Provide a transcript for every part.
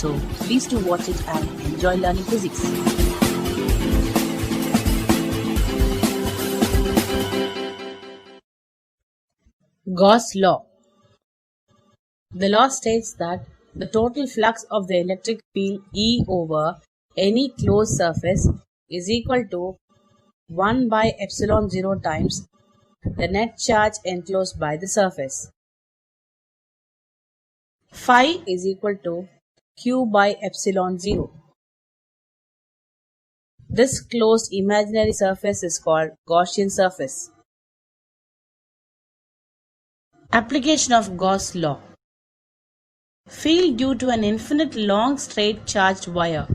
So please do watch it and enjoy learning physics. Gauss law. The law states that the total flux of the electric field E over any closed surface is equal to 1 by epsilon 0 times the net charge enclosed by the surface. Phi is equal to Q by epsilon 0. This closed imaginary surface is called Gaussian surface. Application of Gauss law. Field due to an infinite long straight charged wire.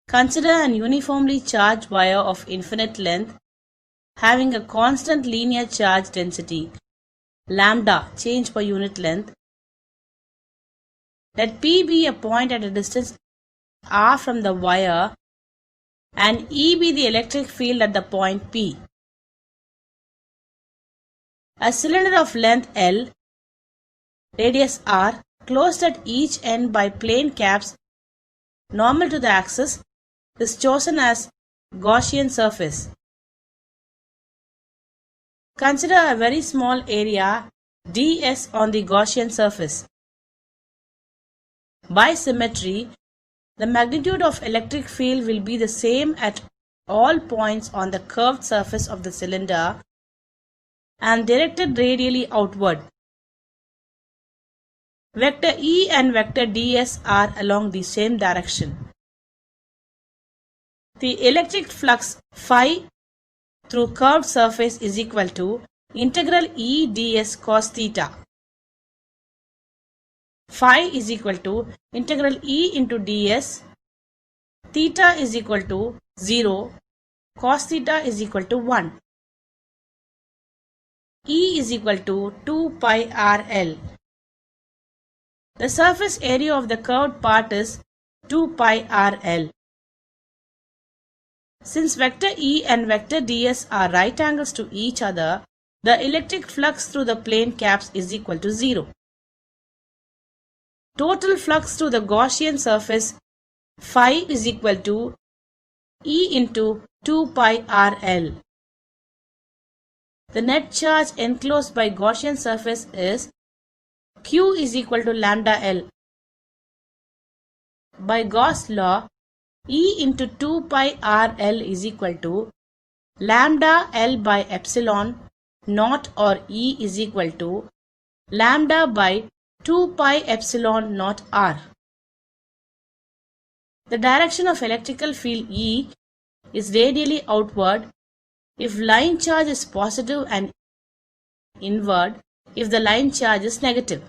Consider an uniformly charged wire of infinite length having a constant linear charge density lambda change per unit length. Let P be a point at a distance r from the wire and E be the electric field at the point P. A cylinder of length L, radius r, closed at each end by plane caps normal to the axis, is chosen as Gaussian surface. Consider a very small area ds on the Gaussian surface. By symmetry, the magnitude of electric field will be the same at all points on the curved surface of the cylinder and directed radially outward. Vector E and vector ds are along the same direction. The electric flux phi through curved surface is equal to integral E ds cos theta. Phi is equal to integral E into ds, theta is equal to 0, cos theta is equal to 1. E is equal to 2 pi rl. The surface area of the curved part is 2 pi rl. Since vector E and vector ds are right angles to each other, the electric flux through the plane caps is equal to 0. Total flux through the Gaussian surface phi is equal to E into 2 pi rl. The net charge enclosed by Gaussian surface is Q is equal to lambda L. By Gauss law, E into 2 pi rl is equal to lambda L by epsilon naught, or E is equal to lambda by 2 pi epsilon naught r. The direction of electrical field E is radially outward if line charge is positive and inward if the line charge is negative.